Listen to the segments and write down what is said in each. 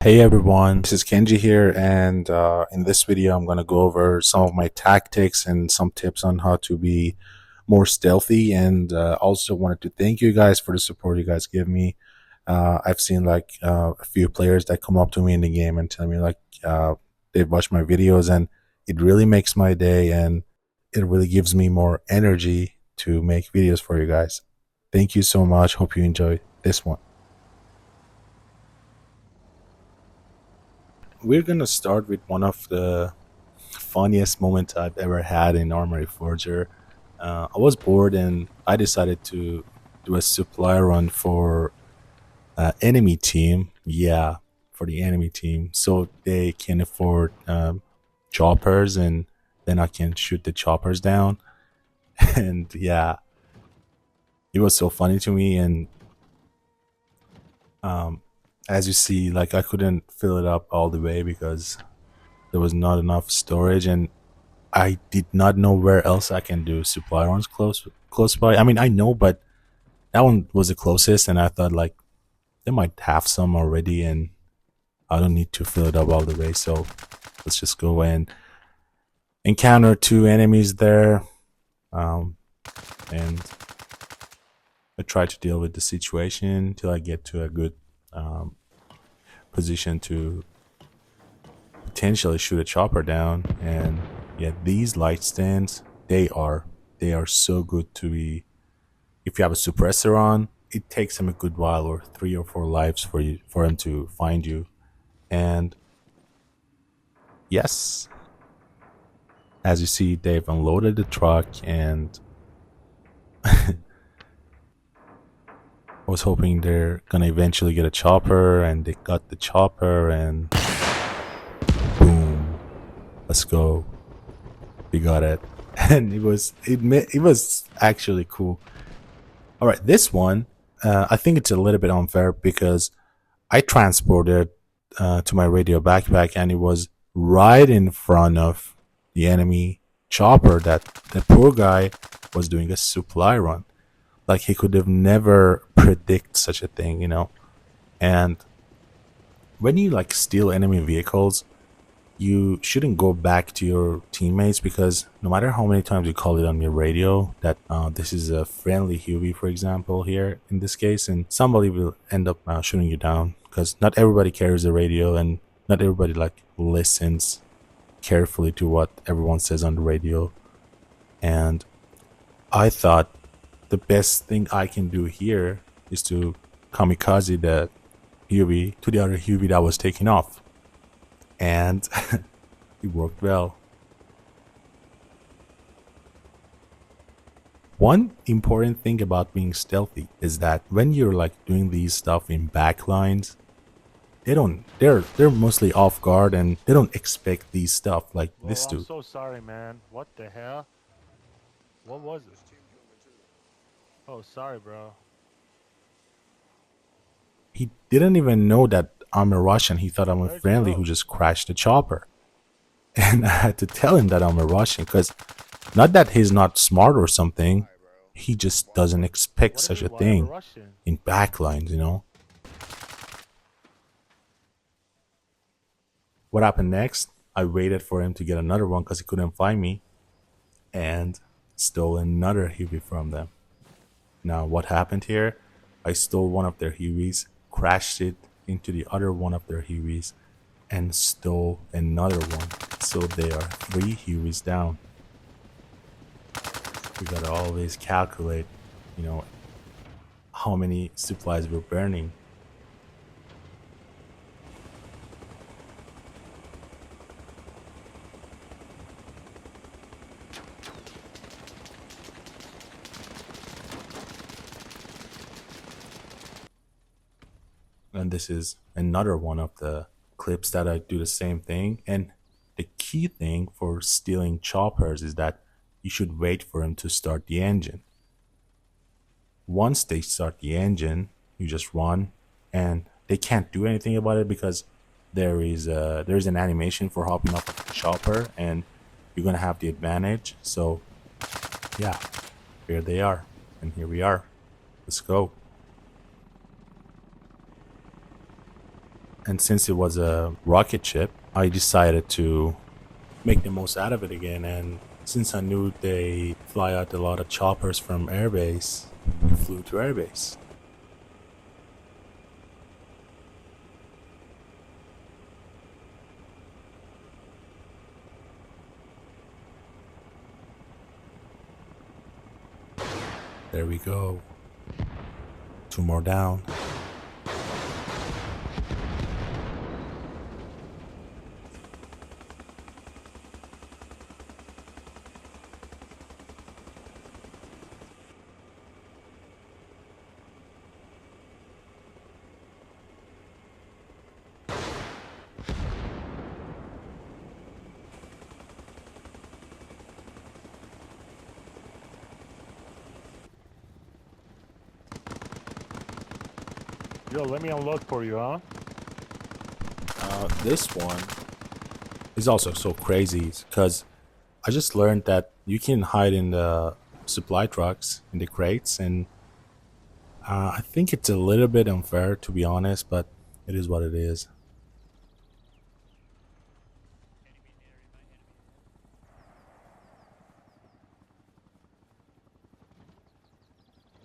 Hey everyone, this is Kenji here, and in this video, I'm going to go over some of my tactics and some tips on how to be more stealthy. And also wanted to thank you guys for the support you guys give me. I've seen a few players that come up to me in the game and tell me they've watched my videos, and it really makes my day, and it really gives me more energy to make videos for you guys. Thank you so much. Hope you enjoy this one. We're gonna start with one of the funniest moments I've ever had in Arma Reforger. I was bored and I decided to do a supply run for enemy team. Yeah, for the enemy team, so they can afford choppers, and then I can shoot the choppers down. And yeah, it was so funny to me. And um, as you see, like I couldn't fill it up all the way because there was not enough storage, and I did not know where else I can do supply runs close by. I mean, I know, but that one was the closest, and I thought like they might have some already, and I don't need to fill it up all the way. So let's just go and encounter two enemies there, um, and I try to deal with the situation until I get to a good um, position to potentially shoot a chopper down. And yeah, these light stands, they are so good to be. If you have a suppressor on, it takes them a good while, or 3 or 4 lives for him to find you. And yes, as you see, they've unloaded the truck, and I was hoping they're gonna eventually get a chopper, and they got the chopper, and boom, let's go. We got it. And it was actually cool. All right, this one, I think it's a little bit unfair because I transported to my radio backpack, and it was right in front of the enemy chopper that the poor guy was doing a supply run. Like he could have never predict such a thing, you know. And when you like steal enemy vehicles, you shouldn't go back to your teammates, because no matter how many times you call it on your radio that this is a friendly Huey, for example, here in this case, and somebody will end up shooting you down, because not everybody carries a radio, and not everybody like listens carefully to what everyone says on the radio. And I thought the best thing I can do here is to kamikaze the Huey to the other Huey that was taking off, and it worked well. One important thing about being stealthy is that when you're like doing these stuff in backlines, they're mostly off guard, and they don't expect these stuff like this I'm dude. so sorry, man. What the hell? What was it? Oh, sorry, bro. He didn't even know that I'm a Russian. He thought I'm a Where'd you friendly who go? just crashed the chopper. And I had to tell him that I'm a Russian, because not that he's not smart or something, he just doesn't expect What do you such mean, a why am I thing Russian? in backlines, you know? What happened next? I waited for him to get another one because he couldn't find me, and stole another Huey from them. Now, what happened here? I stole one of their Hueys, crashed it into the other one of their Hueys, and stole another one. So they are 3 Hueys down. We gotta always calculate, you know, how many supplies we're burning. And this is another one of the clips that I do the same thing. And the key thing for stealing choppers is that you should wait for them to start the engine. Once they start the engine, you just run, and they can't do anything about it because there's an animation for hopping off of the chopper, and you're gonna have the advantage. So yeah, here they are, and here we are. Let's go. And since it was a rocket ship, I decided to make the most out of it again. And since I knew they fly out a lot of choppers from airbase, I flew to airbase. There we go. 2 more down. Yo, let me unload for you, huh? This one is also so crazy because I just learned that you can hide in the supply trucks, in the crates, and I think it's a little bit unfair to be honest, but it is what it is.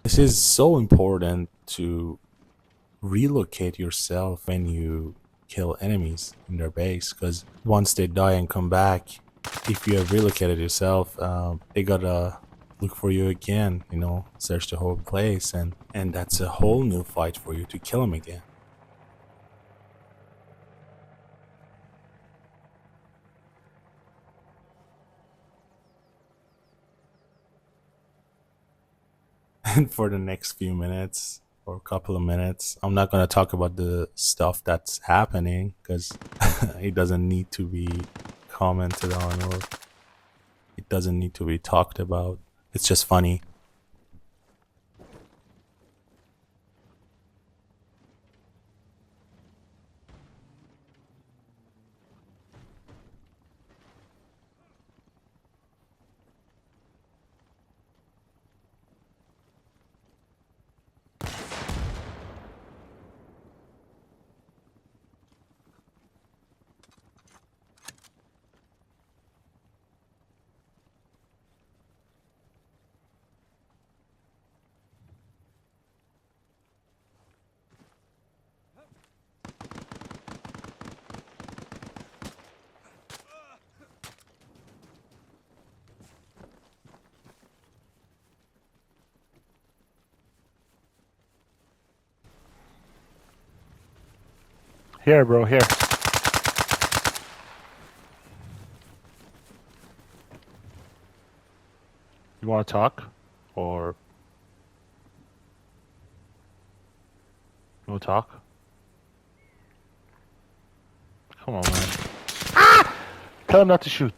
This is so important to relocate yourself when you kill enemies in their base, because once they die and come back, if you have relocated yourself, they gotta look for you again, you know, search the whole place, and that's a whole new fight for you to kill them again. And for the next few minutes or a couple of minutes, I'm not going to talk about the stuff that's happening because it doesn't need to be commented on, or it doesn't need to be talked about. It's just funny. Here, bro, here. You want to talk? Or... You want to talk? Come on, man. Ah! Tell him not to shoot.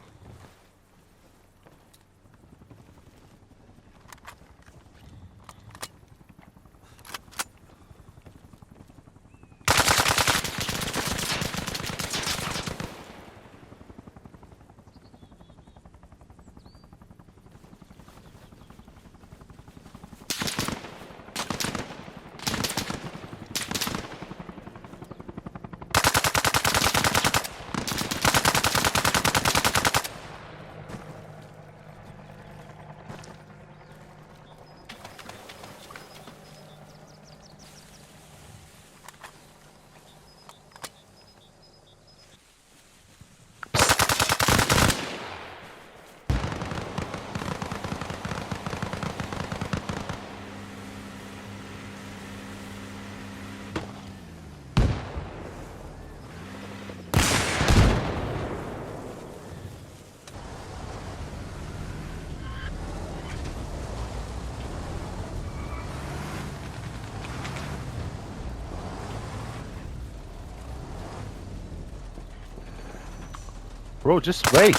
Bro, just wait.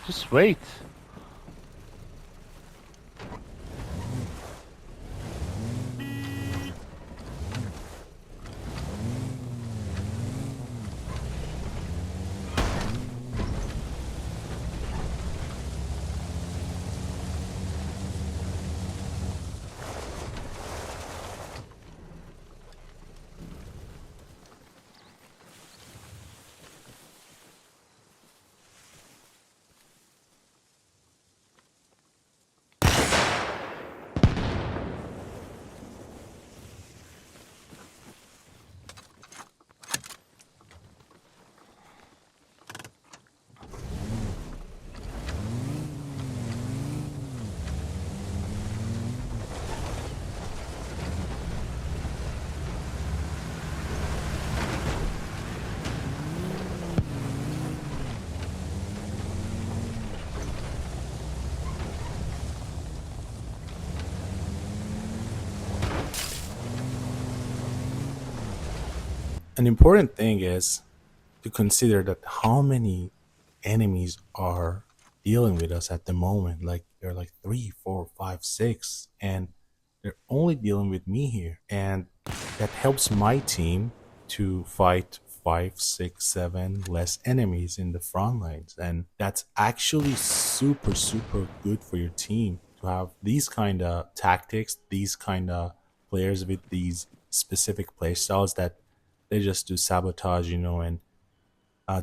Just wait. an important thing is to consider that how many enemies are dealing with us at the moment. Like they're like three, four, five, six, and they're only dealing with me here. And that helps my team to fight five, six, seven less enemies in the front lines. And that's actually super, super good for your team to have these kind of tactics, these kind of players with these specific play styles that they just do sabotage, and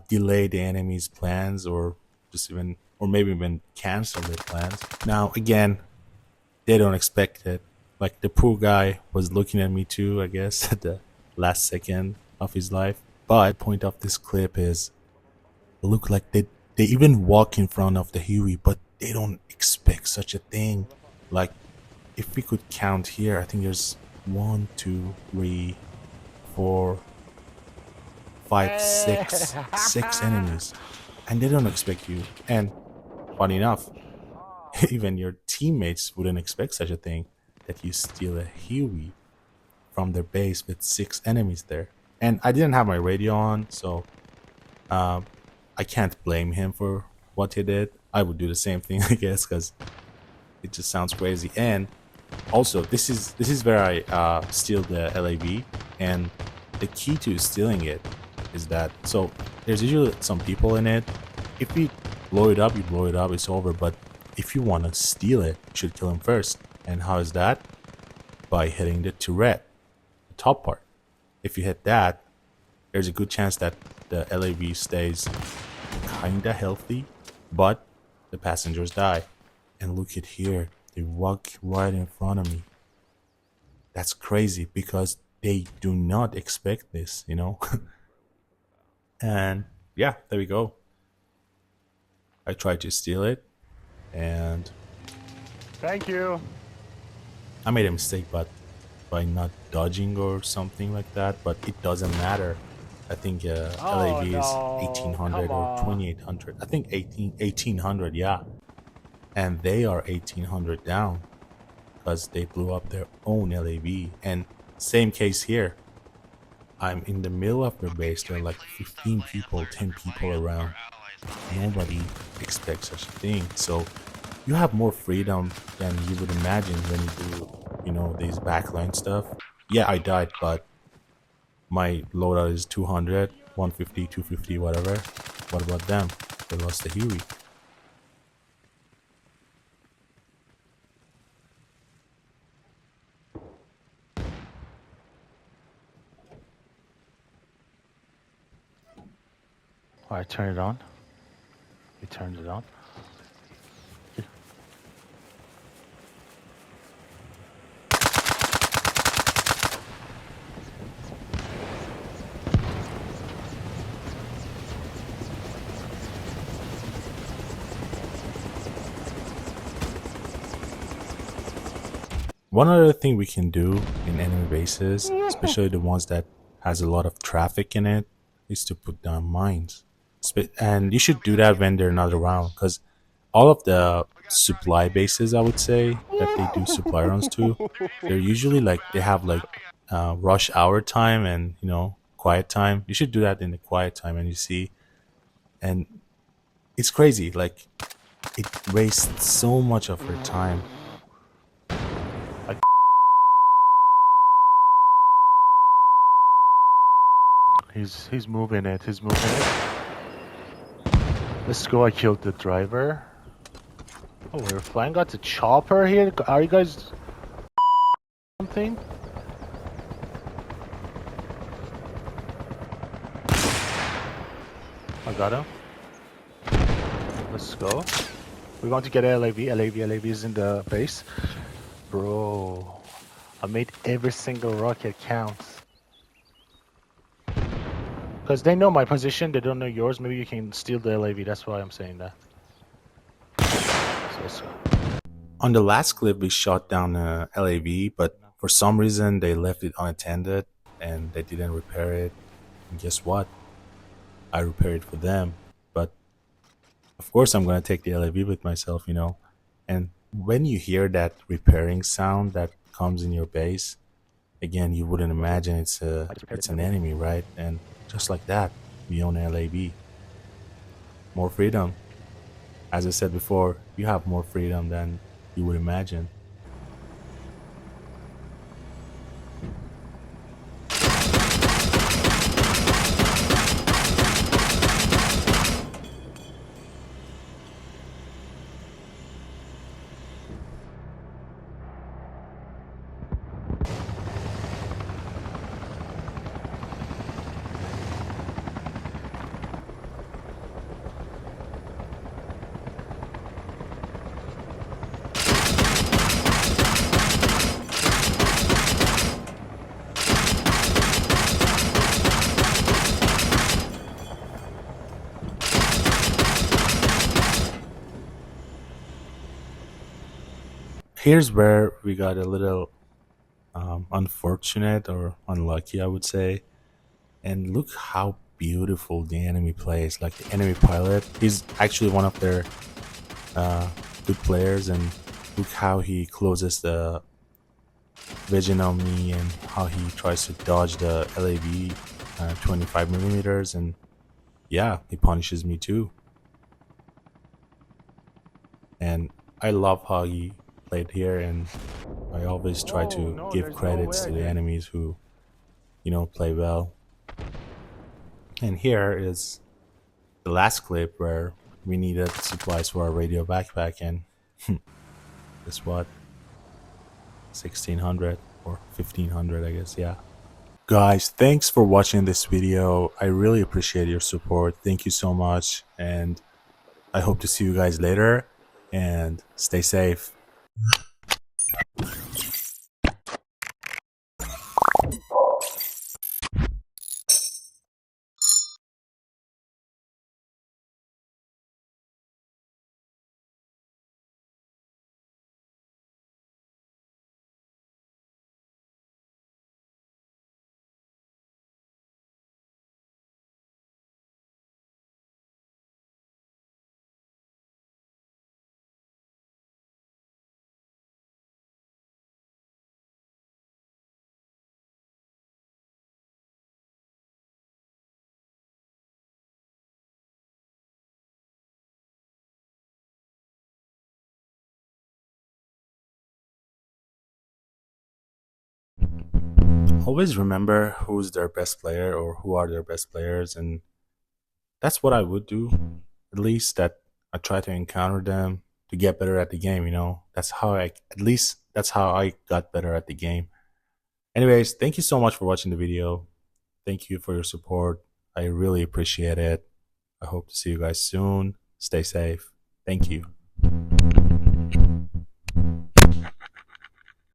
delay the enemy's plans, or just even, or maybe even cancel their plans. Now, again, they don't expect it. Like the poor guy was looking at me too, I guess, at the last second of his life. But the point of this clip is, look, like they even walk in front of the Huey, but they don't expect such a thing. Like if we could count here, I think there's one, two, three, four, five, six enemies, and they don't expect you. And funny enough, even your teammates wouldn't expect such a thing, that you steal a Huey from their base with six enemies there. And I didn't have my radio on, so um, I can't blame him for what he did. I would do the same thing, I guess, because it just sounds crazy. And also, this is where I steal the LAV, and the key to stealing it is that, so there's usually some people in it. If you blow it up, you blow it up, it's over. But if you want to steal it, you should kill him first. And how is that? By hitting the turret, the top part. If you hit that, there's a good chance that the LAV stays kinda healthy, but the passengers die. And look at here, they walk right in front of me. That's crazy because they do not expect this. And yeah, there we go. I tried to steal it, and Thank you. I made a mistake, but by not dodging or something like that. But it doesn't matter. I think Oh LAV is no. 1800 Come or on. 2800. I think 1800, yeah. And they are 1800 down because they blew up their own LAV. And same case here. I'm in the middle of their base. There are like 15 people, 10 people around. Nobody expects such a thing. So you have more freedom than you would imagine when you do, these backline stuff. Yeah, I died, but my loadout is 200, 150, 250, whatever. What about them? They lost the Huey. Alright, turn it on. He turned it on. One other thing we can do in enemy bases, especially the ones that has a lot of traffic in it, is to put down mines. And you should do that when they're not around, because all of the supply bases, I would say, that they do supply runs to, they're usually like, they have like rush hour time and, quiet time. You should do that in the quiet time, and you see, and it's crazy. Like, it wastes so much of your time. He's moving it. He's moving it. Let's go. I killed the driver. Oh, we're flying. Got the chopper here. Are you guys something? I got him. Let's go. We're going to get LAV. LAV is in the base. Bro, I made every single rocket count. Because they know my position, they don't know yours. Maybe you can steal the LAV. That's why I'm saying that. So let's go. On the last clip, we shot down a LAV, but for some reason they left it unattended and they didn't repair it. And guess what? I repaired it for them. But of course, I'm gonna take the LAV with myself. And when you hear that repairing sound that comes in your base, again, you wouldn't imagine it's an enemy, right? And just like that, we own LAB. More freedom. As I said before, you have more freedom than you would imagine. Here's where we got a little unfortunate or unlucky, I would say. And look how beautiful the enemy plays. Like the enemy pilot, he's actually one of their uh, good players, and look how he closes the vision on me and how he tries to dodge the LAV 25 millimeters, and yeah, he punishes me too. And I love how he played here, and I always try Oh to no, give there's no way credits I to the did. enemies who, play well. And here is the last clip where we needed supplies for our radio backpack, and guess what? 1600 or 1500, I guess. Yeah. Guys, thanks for watching this video. I really appreciate your support. Thank you so much. And I hope to see you guys later. And stay safe. Always remember who's their best player or who are their best players. And that's what I would do. At least that I try to encounter them to get better at the game. That's how at least that's how I got better at the game. Anyways, thank you so much for watching the video. Thank you for your support. I really appreciate it. I hope to see you guys soon. Stay safe. Thank you.